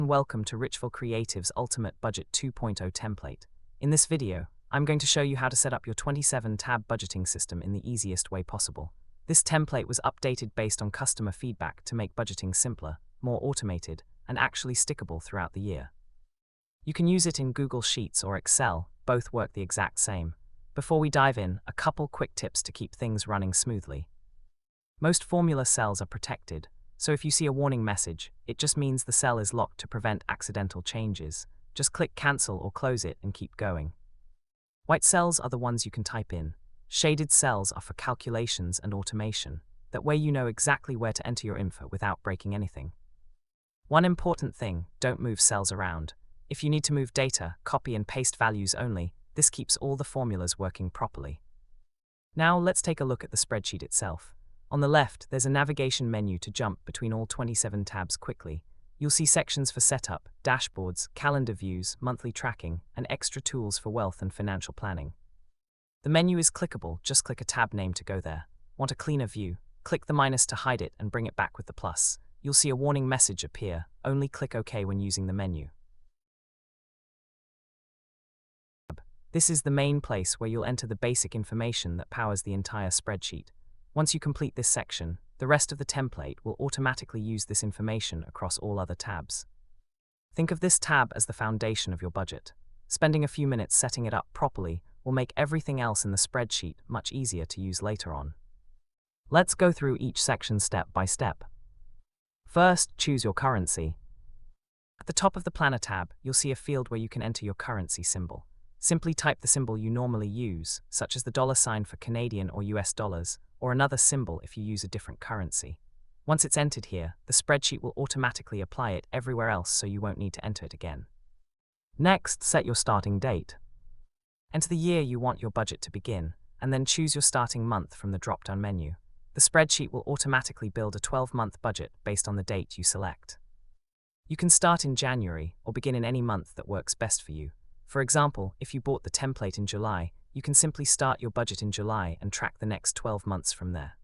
Welcome to RichvaleCreatives Ultimate Budget 2.0 template. In this video, I'm going to show you how to set up your 27-tab budgeting system in the easiest way possible. This template was updated based on customer feedback to make budgeting simpler, more automated, and actually stickable throughout the year. You can use it in Google Sheets or Excel, both work the exact same. Before we dive in, a couple quick tips to keep things running smoothly. Most formula cells are protected, so if you see a warning message, it just means the cell is locked to prevent accidental changes. Just click cancel or close it and keep going. White cells are the ones you can type in. Shaded cells are for calculations and automation. That way you know exactly where to enter your info without breaking anything. One important thing, don't move cells around. If you need to move data, copy and paste values only. This keeps all the formulas working properly. Now let's take a look at the spreadsheet itself. On the left, there's a navigation menu to jump between all 27 tabs quickly. You'll see sections for setup, dashboards, calendar views, monthly tracking, and extra tools for wealth and financial planning. The menu is clickable, just click a tab name to go there. Want a cleaner view? Click the minus to hide it and bring it back with the plus. You'll see a warning message appear, only click OK when using the menu. This is the main place where you'll enter the basic information that powers the entire spreadsheet. Once you complete this section, the rest of the template will automatically use this information across all other tabs. Think of this tab as the foundation of your budget. Spending a few minutes setting it up properly will make everything else in the spreadsheet much easier to use later on. Let's go through each section step by step. First, choose your currency. At the top of the Planner tab, you'll see a field where you can enter your currency symbol. Simply type the symbol you normally use, such as the $ for Canadian or US dollars, or another symbol if you use a different currency. Once it's entered here, the spreadsheet will automatically apply it everywhere else so you won't need to enter it again. Next, set your starting date. Enter the year you want your budget to begin, and then choose your starting month from the drop-down menu. The spreadsheet will automatically build a 12-month budget based on the date you select. You can start in January or begin in any month that works best for you. For example, if you bought the template in July, you can simply start your budget in July and track the next 12 months from there.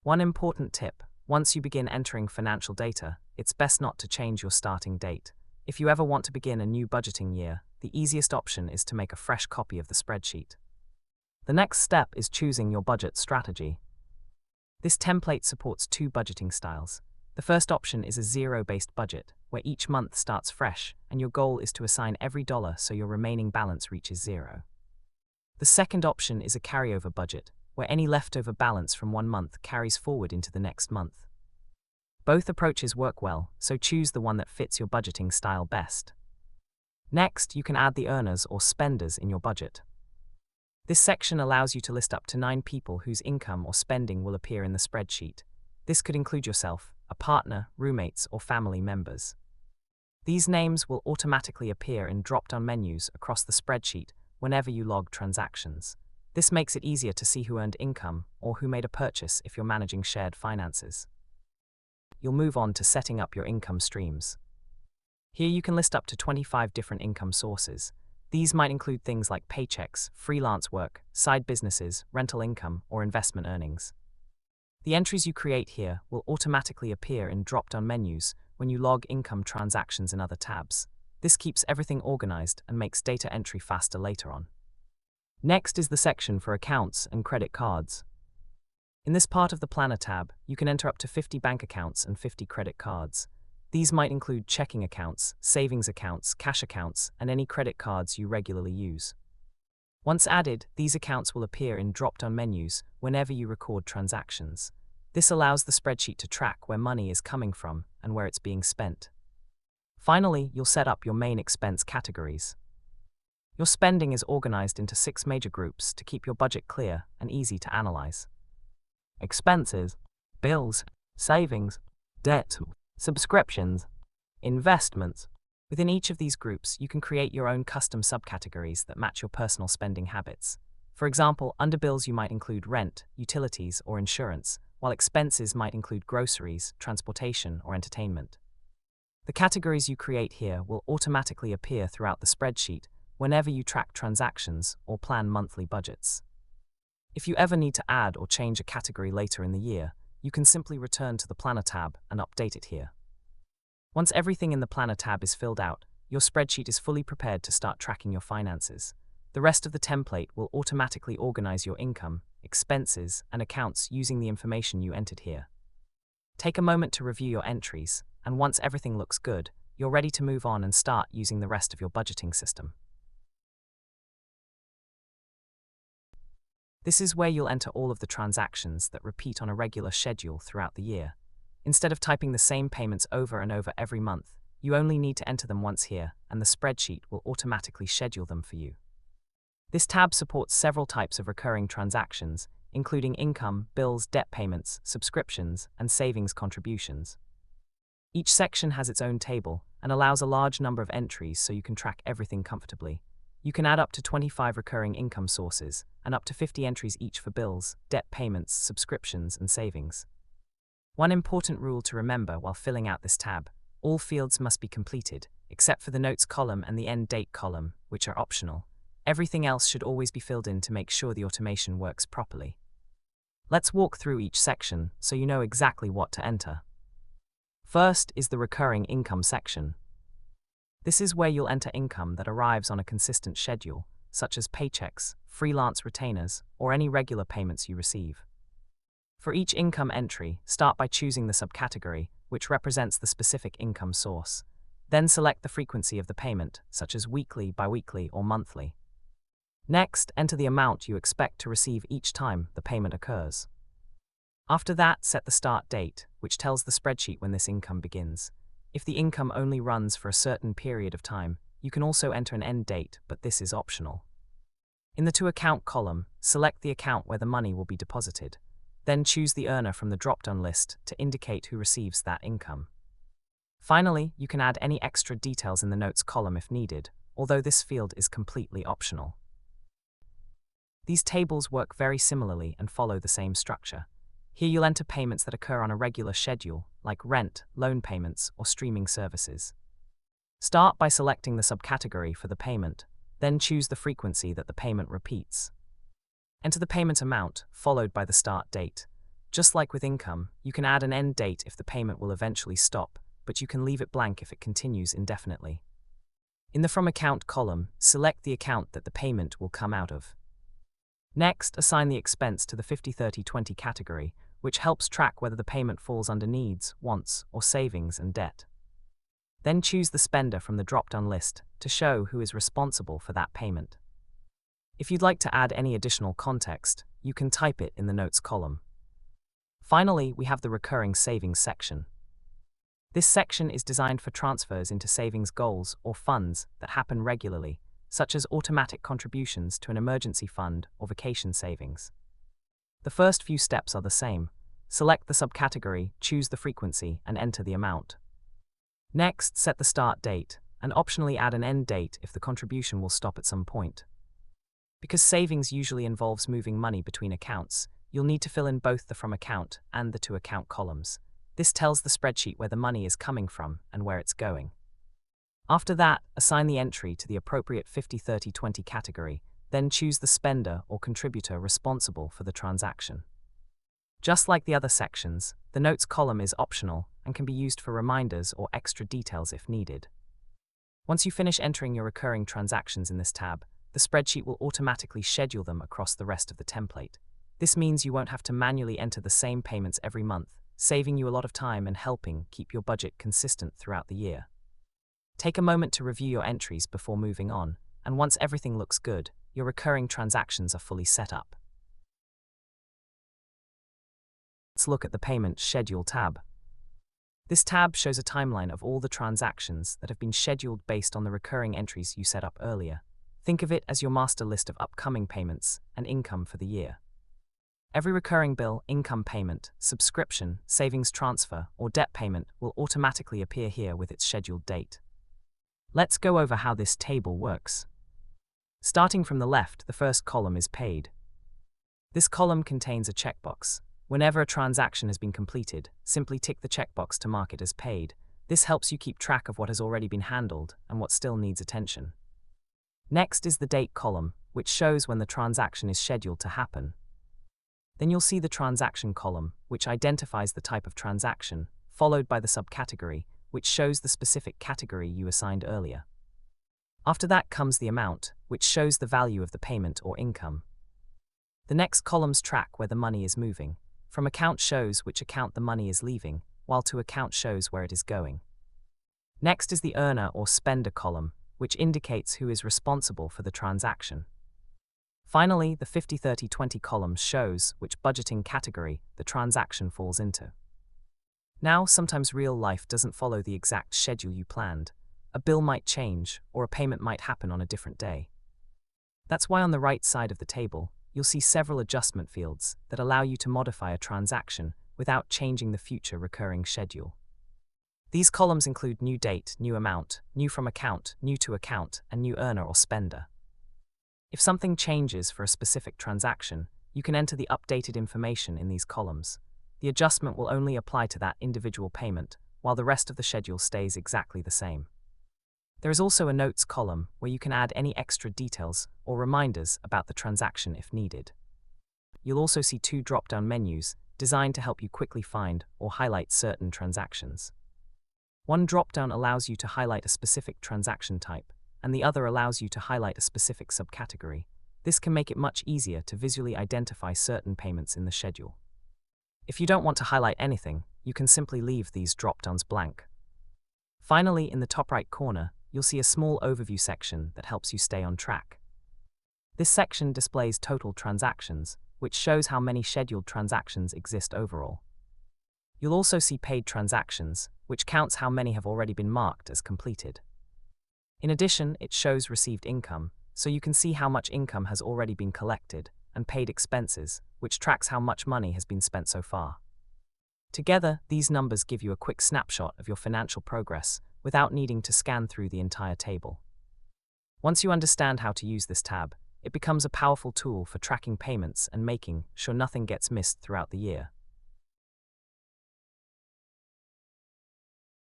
One important tip: once you begin entering financial data, it's best not to change your starting date. If you ever want to begin a new budgeting year, the easiest option is to make a fresh copy of the spreadsheet. The next step is choosing your budget strategy. This template supports two budgeting styles. The first option is a zero-based budget, where each month starts fresh, and your goal is to assign every dollar so your remaining balance reaches zero. The second option is a carryover budget, where any leftover balance from one month carries forward into the next month. Both approaches work well, so choose the one that fits your budgeting style best. Next, you can add the earners or spenders in your budget. This section allows you to list up to 9 people whose income or spending will appear in the spreadsheet. This could include yourself, a partner, roommates, or family members. These names will automatically appear in drop-down menus across the spreadsheet whenever you log transactions. This makes it easier to see who earned income or who made a purchase if you're managing shared finances. You'll move on to setting up your income streams. Here you can list up to 25 different income sources. These might include things like paychecks, freelance work, side businesses, rental income, or investment earnings. The entries you create here will automatically appear in drop-down menus when you log income transactions in other tabs. This keeps everything organized and makes data entry faster later on. Next is the section for accounts and credit cards. In this part of the Planner tab, you can enter up to 50 bank accounts and 50 credit cards. These might include checking accounts, savings accounts, cash accounts, and any credit cards you regularly use. Once added, these accounts will appear in drop-down menus whenever you record transactions. This allows the spreadsheet to track where money is coming from and where it's being spent. Finally, you'll set up your main expense categories. Your spending is organized into 6 major groups to keep your budget clear and easy to analyze. Expenses, bills, savings, debt, subscriptions, investments. Within each of these groups, you can create your own custom subcategories that match your personal spending habits. For example, under bills you might include rent, utilities, or insurance, while expenses might include groceries, transportation, or entertainment. The categories you create here will automatically appear throughout the spreadsheet whenever you track transactions or plan monthly budgets. If you ever need to add or change a category later in the year, you can simply return to the Planner tab and update it here. Once everything in the Planner tab is filled out, your spreadsheet is fully prepared to start tracking your finances. The rest of the template will automatically organize your income, expenses, and accounts using the information you entered here. Take a moment to review your entries, and once everything looks good, you're ready to move on and start using the rest of your budgeting system. This is where you'll enter all of the transactions that repeat on a regular schedule throughout the year. Instead of typing the same payments over and over every month, you only need to enter them once here, and the spreadsheet will automatically schedule them for you. This tab supports several types of recurring transactions, including income, bills, debt payments, subscriptions, and savings contributions. Each section has its own table and allows a large number of entries so you can track everything comfortably. You can add up to 25 recurring income sources and up to 50 entries each for bills, debt payments, subscriptions, and savings. One important rule to remember while filling out this tab: all fields must be completed, except for the notes column and the end date column, which are optional. Everything else should always be filled in to make sure the automation works properly. Let's walk through each section so you know exactly what to enter. First is the recurring income section. This is where you'll enter income that arrives on a consistent schedule, such as paychecks, freelance retainers, or any regular payments you receive. For each income entry, start by choosing the subcategory, which represents the specific income source. Then select the frequency of the payment, such as weekly, biweekly, or monthly. Next, enter the amount you expect to receive each time the payment occurs. After that, set the start date, which tells the spreadsheet when this income begins. If the income only runs for a certain period of time, you can also enter an end date, but this is optional. In the To Account column, select the account where the money will be deposited. Then choose the earner from the drop-down list to indicate who receives that income. Finally, you can add any extra details in the Notes column if needed, although this field is completely optional. These tables work very similarly and follow the same structure. Here you'll enter payments that occur on a regular schedule, like rent, loan payments, or streaming services. Start by selecting the subcategory for the payment, then choose the frequency that the payment repeats. Enter the payment amount, followed by the start date. Just like with income, you can add an end date if the payment will eventually stop, but you can leave it blank if it continues indefinitely. In the From Account column, select the account that the payment will come out of. Next, assign the expense to the 50-30-20 category, which helps track whether the payment falls under needs, wants, or savings and debt. Then choose the spender from the drop-down list to show who is responsible for that payment. If you'd like to add any additional context, you can type it in the Notes column. Finally, we have the recurring savings section. This section is designed for transfers into savings goals or funds that happen regularly, such as automatic contributions to an emergency fund or vacation savings. The first few steps are the same. Select the subcategory, choose the frequency, and enter the amount. Next, set the start date, and optionally add an end date if the contribution will stop at some point. Because savings usually involves moving money between accounts, you'll need to fill in both the From Account and the To Account columns. This tells the spreadsheet where the money is coming from and where it's going. After that, assign the entry to the appropriate 50-30-20 category, then choose the spender or contributor responsible for the transaction. Just like the other sections, the Notes column is optional and can be used for reminders or extra details if needed. Once you finish entering your recurring transactions in this tab, the spreadsheet will automatically schedule them across the rest of the template. This means you won't have to manually enter the same payments every month, saving you a lot of time and helping keep your budget consistent throughout the year. Take a moment to review your entries before moving on, and once everything looks good, your recurring transactions are fully set up. Let's look at the Payment Schedule tab. This tab shows a timeline of all the transactions that have been scheduled based on the recurring entries you set up earlier. Think of it as your master list of upcoming payments and income for the year. Every recurring bill, income payment, subscription, savings transfer, or debt payment will automatically appear here with its scheduled date. Let's go over how this table works. Starting from the left, the first column is Paid. This column contains a checkbox. Whenever a transaction has been completed, simply tick the checkbox to mark it as paid. This helps you keep track of what has already been handled and what still needs attention. Next is the Date column, which shows when the transaction is scheduled to happen. Then you'll see the Transaction column, which identifies the type of transaction, followed by the subcategory, which shows the specific category you assigned earlier. After that comes the amount, which shows the value of the payment or income. The next columns track where the money is moving. From account shows which account the money is leaving, while to account shows where it is going. Next is the earner or spender column, which indicates who is responsible for the transaction. Finally, the 50-30-20 column shows which budgeting category the transaction falls into. Now, sometimes real life doesn't follow the exact schedule you planned. A bill might change, or a payment might happen on a different day. That's why on the right side of the table, you'll see several adjustment fields that allow you to modify a transaction without changing the future recurring schedule. These columns include new date, new amount, new from account, new to account, and new earner or spender. If something changes for a specific transaction, you can enter the updated information in these columns. The adjustment will only apply to that individual payment, while the rest of the schedule stays exactly the same. There is also a notes column where you can add any extra details or reminders about the transaction if needed. You'll also see two drop-down menus designed to help you quickly find or highlight certain transactions. One drop-down allows you to highlight a specific transaction type, and the other allows you to highlight a specific subcategory. This can make it much easier to visually identify certain payments in the schedule. If you don't want to highlight anything, you can simply leave these drop-downs blank. Finally, in the top right corner, you'll see a small overview section that helps you stay on track. This section displays total transactions, which shows how many scheduled transactions exist overall. You'll also see paid transactions, which counts how many have already been marked as completed. In addition, it shows received income, so you can see how much income has already been collected, and paid expenses, which tracks how much money has been spent so far. Together, these numbers give you a quick snapshot of your financial progress without needing to scan through the entire table. Once you understand how to use this tab, it becomes a powerful tool for tracking payments and making sure nothing gets missed throughout the year.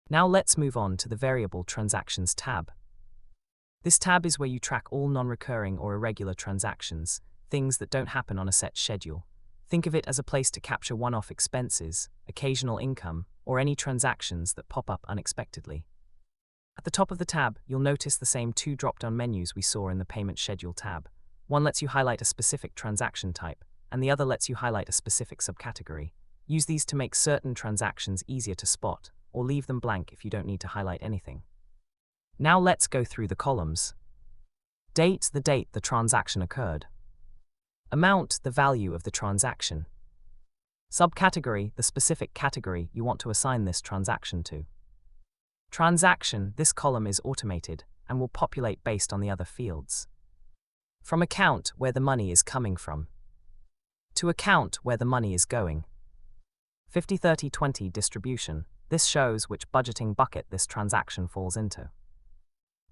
Now let's move on to the Variable Transactions tab. This tab is where you track all non-recurring or irregular transactions, things that don't happen on a set schedule. Think of it as a place to capture one-off expenses, occasional income, or any transactions that pop up unexpectedly. At the top of the tab, you'll notice the same two drop-down menus we saw in the Payment Schedule tab. One lets you highlight a specific transaction type, and the other lets you highlight a specific subcategory. Use these to make certain transactions easier to spot, or leave them blank if you don't need to highlight anything. Now let's go through the columns. Date, the date the transaction occurred. Amount, the value of the transaction. Subcategory, the specific category you want to assign this transaction to. Transaction, this column is automated and will populate based on the other fields. From account, where the money is coming from. To account, where the money is going. 50-30-20 distribution, this shows which budgeting bucket this transaction falls into.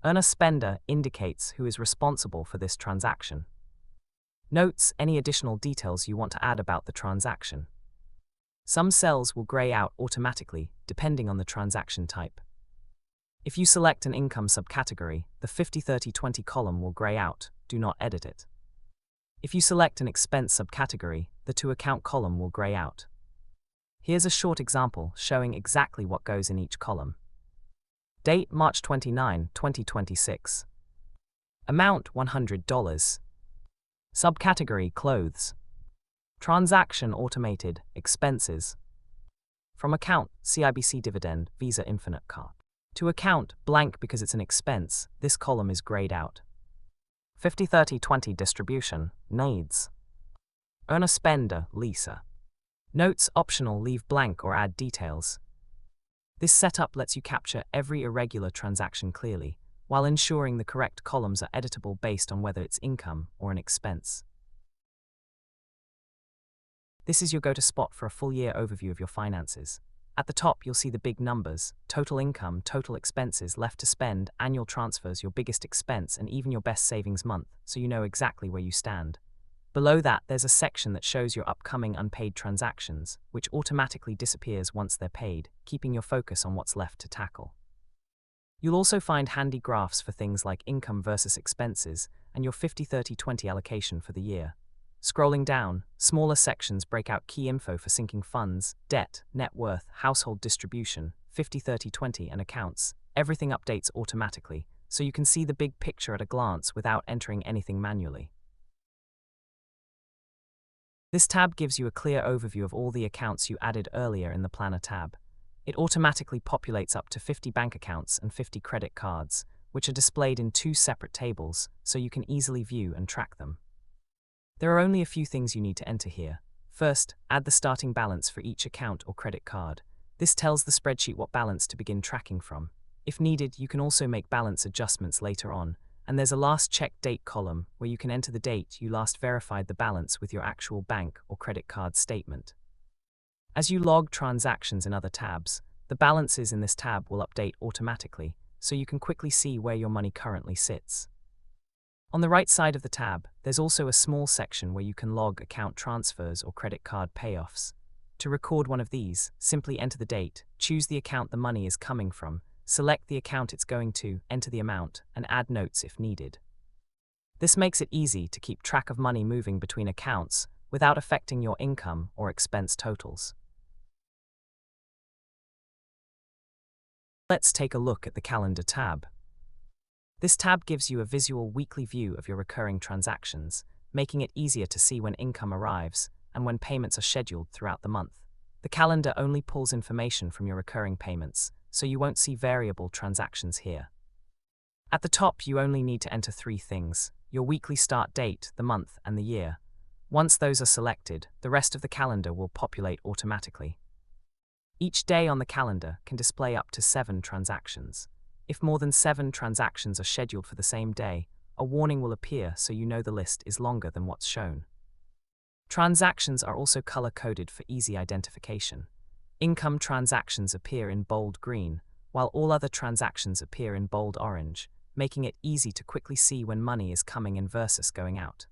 Earner spender indicates who is responsible for this transaction. Notes, any additional details you want to add about the transaction. Some cells will grey out automatically, depending on the transaction type. If you select an income subcategory, the 50-30-20 column will grey out, do not edit it. If you select an expense subcategory, the to account column will grey out. Here's a short example showing exactly what goes in each column. Date March 29, 2026. Amount $100. Subcategory Clothes. Transaction Automated, Expenses. From account, CIBC Dividend, Visa Infinite Card. To account, blank because it's an expense, this column is grayed out. 50-30-20 distribution, needs. Earner spender, Lisa. Notes optional, leave blank or add details. This setup lets you capture every irregular transaction clearly, while ensuring the correct columns are editable based on whether it's income or an expense. This is your go-to spot for a full year overview of your finances. At the top, you'll see the big numbers: total income, total expenses, left to spend, annual transfers, your biggest expense, and even your best savings month, so you know exactly where you stand. Below that, there's a section that shows your upcoming unpaid transactions, which automatically disappears once they're paid, keeping your focus on what's left to tackle. You'll also find handy graphs for things like income versus expenses and your 50-30-20 allocation for the year. Scrolling down, smaller sections break out key info for sinking funds, debt, net worth, household distribution, 50/30/20, and accounts, everything updates automatically, so you can see the big picture at a glance without entering anything manually. This tab gives you a clear overview of all the accounts you added earlier in the Planner tab. It automatically populates up to 50 bank accounts and 50 credit cards, which are displayed in 2 separate tables, so you can easily view and track them. There are only a few things you need to enter here. First, add the starting balance for each account or credit card. This tells the spreadsheet what balance to begin tracking from. If needed, you can also make balance adjustments later on, and there's a last check date column where you can enter the date you last verified the balance with your actual bank or credit card statement. As you log transactions in other tabs, the balances in this tab will update automatically, so you can quickly see where your money currently sits. On the right side of the tab, there's also a small section where you can log account transfers or credit card payoffs. To record one of these, simply enter the date, choose the account the money is coming from, select the account it's going to, enter the amount, and add notes if needed. This makes it easy to keep track of money moving between accounts without affecting your income or expense totals. Let's take a look at the Calendar tab. This tab gives you a visual weekly view of your recurring transactions, making it easier to see when income arrives and when payments are scheduled throughout the month. The calendar only pulls information from your recurring payments, so you won't see variable transactions here. At the top, you only need to enter 3 things: your weekly start date, the month, and the year. Once those are selected, the rest of the calendar will populate automatically. Each day on the calendar can display up to 7 transactions. If more than 7 transactions are scheduled for the same day, a warning will appear so you know the list is longer than what's shown. Transactions are also color-coded for easy identification. Income transactions appear in bold green, while all other transactions appear in bold orange, making it easy to quickly see when money is coming in versus going out.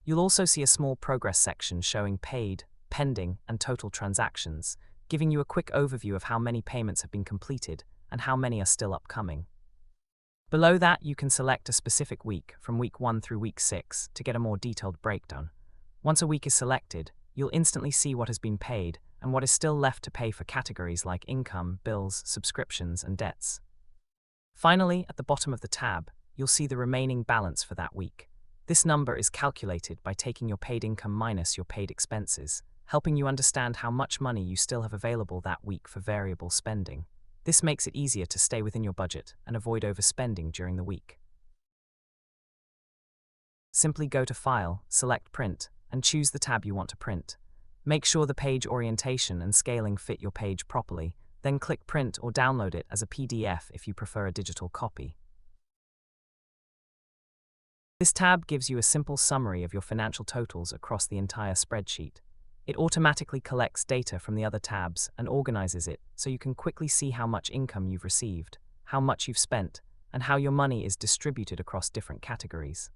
You'll also see a small progress section showing paid, pending, and total transactions, giving you a quick overview of how many payments have been completed and how many are still upcoming. Below that, you can select a specific week from week 1 through week 6 to get a more detailed breakdown. Once a week is selected, you'll instantly see what has been paid and what is still left to pay for categories like income, bills, subscriptions, and debts. Finally, at the bottom of the tab, you'll see the remaining balance for that week. This number is calculated by taking your paid income minus your paid expenses, helping you understand how much money you still have available that week for variable spending. This makes it easier to stay within your budget and avoid overspending during the week. Simply go to File, select Print, and choose the tab you want to print. Make sure the page orientation and scaling fit your page properly, then click Print or download it as a PDF if you prefer a digital copy. This tab gives you a simple summary of your financial totals across the entire spreadsheet. It automatically collects data from the other tabs and organizes it so you can quickly see how much income you've received, how much you've spent, and how your money is distributed across different categories.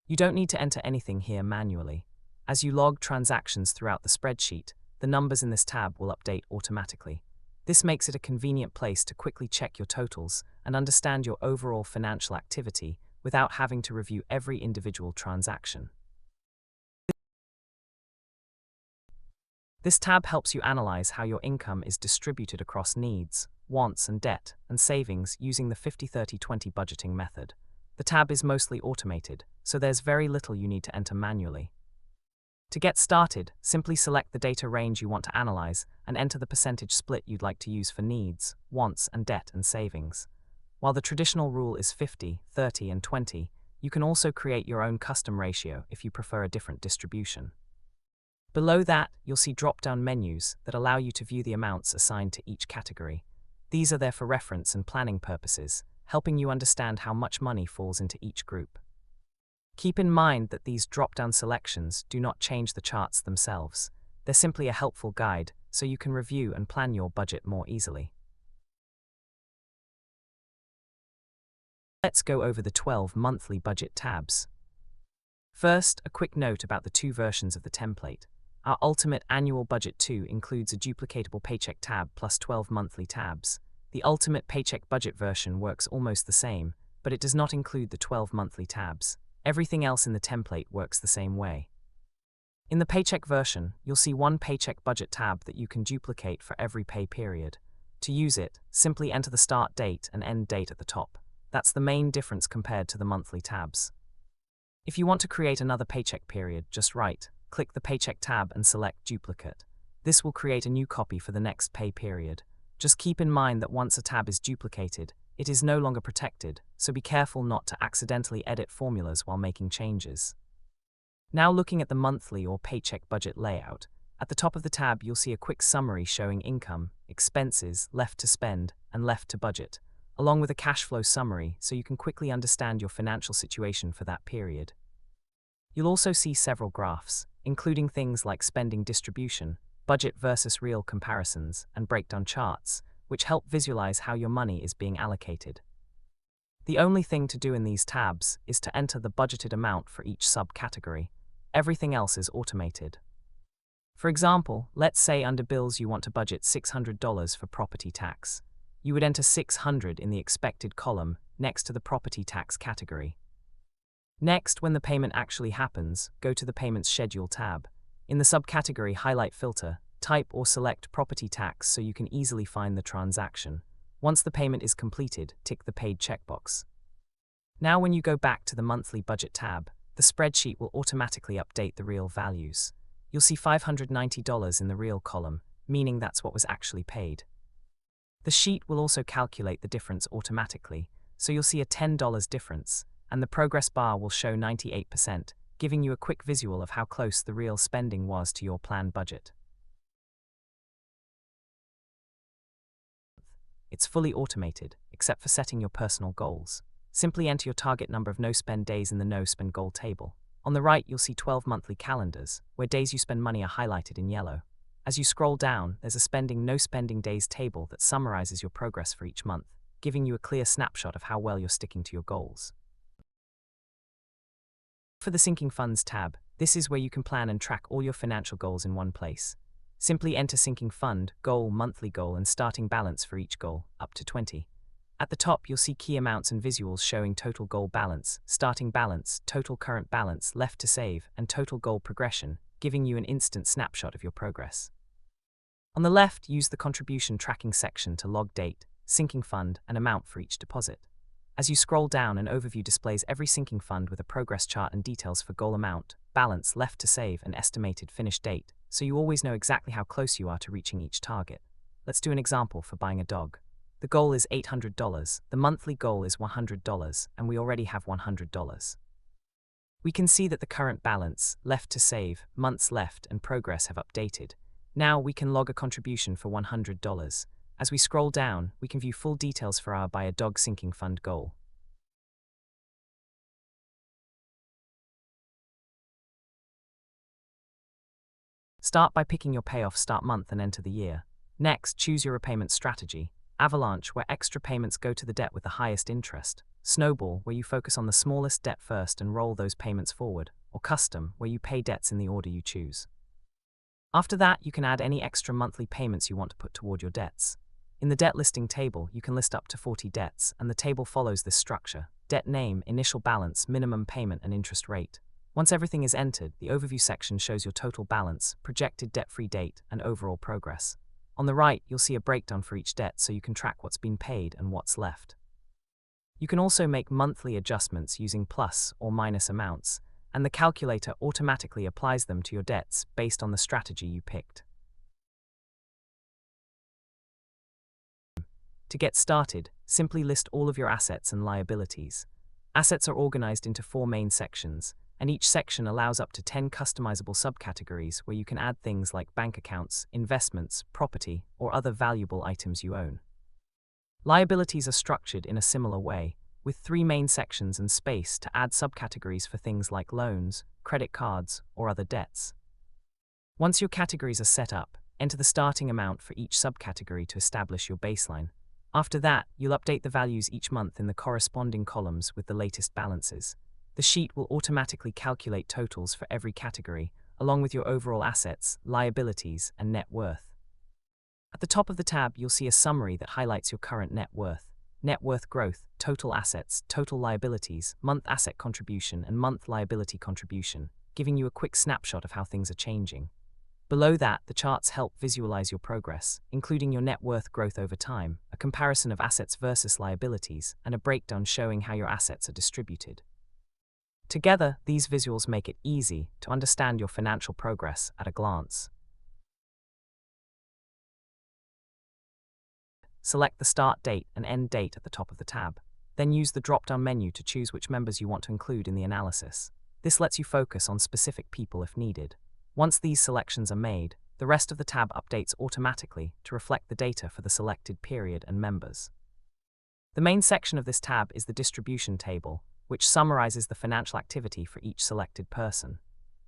You don't need to enter anything here manually. As you log transactions throughout the spreadsheet, the numbers in this tab will update automatically. This makes it a convenient place to quickly check your totals and understand your overall financial activity without having to review every individual transaction. This tab helps you analyze how your income is distributed across needs, wants, and debt, and savings using the 50/30/20 budgeting method. The tab is mostly automated, so there's very little you need to enter manually. To get started, simply select the data range you want to analyze and enter the percentage split you'd like to use for needs, wants, and debt and savings. While the traditional rule is 50, 30, and 20, you can also create your own custom ratio if you prefer a different distribution. Below that, you'll see drop-down menus that allow you to view the amounts assigned to each category. These are there for reference and planning purposes, helping you understand how much money falls into each group. Keep in mind that these drop-down selections do not change the charts themselves. They're simply a helpful guide, so you can review and plan your budget more easily. Let's go over the 12 monthly budget tabs. First, a quick note about the 2 versions of the template. Our Ultimate Annual Budget 2 includes a duplicatable Paycheck tab plus 12 monthly tabs. The Ultimate Paycheck Budget version works almost the same, but it does not include the 12 monthly tabs. Everything else in the template works the same way. In the Paycheck version, you'll see one Paycheck Budget tab that you can duplicate for every pay period. To use it, simply enter the start date and end date at the top. That's the main difference compared to the monthly tabs. If you want to create another paycheck period, just click the Paycheck tab and select Duplicate. This will create a new copy for the next pay period. Just keep in mind that once a tab is duplicated, it is no longer protected, so be careful not to accidentally edit formulas while making changes. Now looking at the monthly or paycheck budget layout, at the top of the tab you'll see a quick summary showing income, expenses, left to spend, and left to budget, along with a cash flow summary so you can quickly understand your financial situation for that period. You'll also see several graphs, including things like spending distribution, budget versus real comparisons, and breakdown charts, which help visualize how your money is being allocated. The only thing to do in these tabs is to enter the budgeted amount for each subcategory. Everything else is automated. For example, let's say under bills you want to budget $600 for property tax. You would enter $600 in the expected column next to the property tax category. Next, when the payment actually happens, go to the Payments Schedule tab. In the subcategory Highlight Filter, type or select property tax so you can easily find the transaction. Once the payment is completed, tick the Paid checkbox. Now when you go back to the Monthly Budget tab, the spreadsheet will automatically update the real values. You'll see $590 in the real column, meaning that's what was actually paid. The sheet will also calculate the difference automatically, so you'll see a $10 difference, and the progress bar will show 98%, giving you a quick visual of how close the real spending was to your planned budget. It's fully automated, except for setting your personal goals. Simply enter your target number of no-spend days in the no-spend goal table. On the right, you'll see 12 monthly calendars, where days you spend money are highlighted in yellow. As you scroll down, there's a spending no-spending days table that summarizes your progress for each month, giving you a clear snapshot of how well you're sticking to your goals. For the Sinking Funds tab, this is where you can plan and track all your financial goals in one place. Simply enter sinking fund, goal, monthly goal, and starting balance for each goal, up to 20. At the top, you'll see key amounts and visuals showing total goal balance, starting balance, total current balance, left to save, and total goal progression, giving you an instant snapshot of your progress. On the left, use the contribution tracking section to log date, sinking fund, and amount for each deposit. As you scroll down, an overview displays every sinking fund with a progress chart and details for goal amount, balance, left to save, and estimated finish date, so you always know exactly how close you are to reaching each target. Let's do an example for buying a dog. The goal is $800, the monthly goal is $100, and we already have $100. We can see that the current balance, left to save, months left, and progress have updated. Now we can log a contribution for $100. As we scroll down, we can view full details for our Buy a Dog Sinking Fund goal. Start by picking your payoff start month and enter the year. Next, choose your repayment strategy. Avalanche, where extra payments go to the debt with the highest interest. Snowball, where you focus on the smallest debt first and roll those payments forward. Or Custom, where you pay debts in the order you choose. After that, you can add any extra monthly payments you want to put toward your debts. In the debt listing table, you can list up to 40 debts, and the table follows this structure: debt name, initial balance, minimum payment, and interest rate. Once everything is entered, the overview section shows your total balance, projected debt-free date, and overall progress. On the right, you'll see a breakdown for each debt so you can track what's been paid and what's left. You can also make monthly adjustments using plus or minus amounts, and the calculator automatically applies them to your debts based on the strategy you picked. To get started, simply list all of your assets and liabilities. Assets are organized into 4 main sections, and each section allows up to 10 customizable subcategories where you can add things like bank accounts, investments, property, or other valuable items you own. Liabilities are structured in a similar way, with 3 main sections and space to add subcategories for things like loans, credit cards, or other debts. Once your categories are set up, enter the starting amount for each subcategory to establish your baseline. After that, you'll update the values each month in the corresponding columns with the latest balances. The sheet will automatically calculate totals for every category, along with your overall assets, liabilities, and net worth. At the top of the tab, you'll see a summary that highlights your current net worth growth, total assets, total liabilities, month asset contribution, and month liability contribution, giving you a quick snapshot of how things are changing. Below that, the charts help visualize your progress, including your net worth growth over time, a comparison of assets versus liabilities, and a breakdown showing how your assets are distributed. Together, these visuals make it easy to understand your financial progress at a glance. Select the start date and end date at the top of the tab. Then use the drop-down menu to choose which members you want to include in the analysis. This lets you focus on specific people if needed. Once these selections are made, the rest of the tab updates automatically to reflect the data for the selected period and members. The main section of this tab is the distribution table, which summarizes the financial activity for each selected person.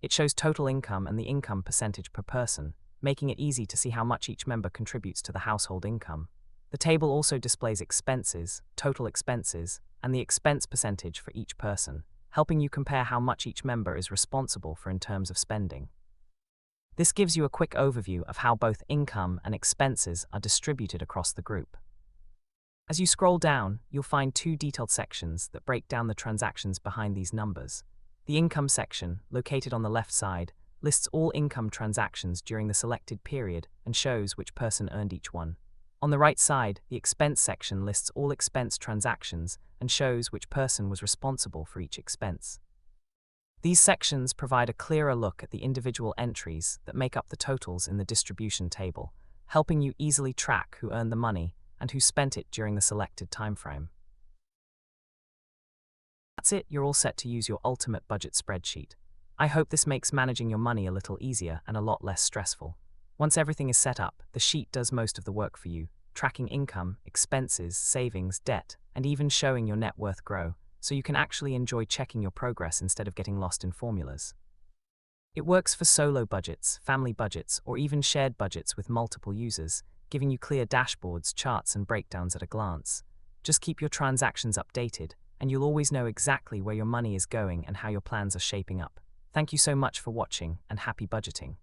It shows total income and the income percentage per person, making it easy to see how much each member contributes to the household income. The table also displays expenses, total expenses, and the expense percentage for each person, helping you compare how much each member is responsible for in terms of spending. This gives you a quick overview of how both income and expenses are distributed across the group. As you scroll down, you'll find two detailed sections that break down the transactions behind these numbers. The income section, located on the left side, lists all income transactions during the selected period and shows which person earned each one. On the right side, the expense section lists all expense transactions and shows which person was responsible for each expense. These sections provide a clearer look at the individual entries that make up the totals in the distribution table, helping you easily track who earned the money and who spent it during the selected timeframe. That's it, you're all set to use your ultimate budget spreadsheet. I hope this makes managing your money a little easier and a lot less stressful. Once everything is set up, the sheet does most of the work for you, tracking income, expenses, savings, debt, and even showing your net worth grow, so you can actually enjoy checking your progress instead of getting lost in formulas. It works for solo budgets, family budgets, or even shared budgets with multiple users, giving you clear dashboards, charts, and breakdowns at a glance. Just keep your transactions updated, and you'll always know exactly where your money is going and how your plans are shaping up. Thank you so much for watching, and happy budgeting.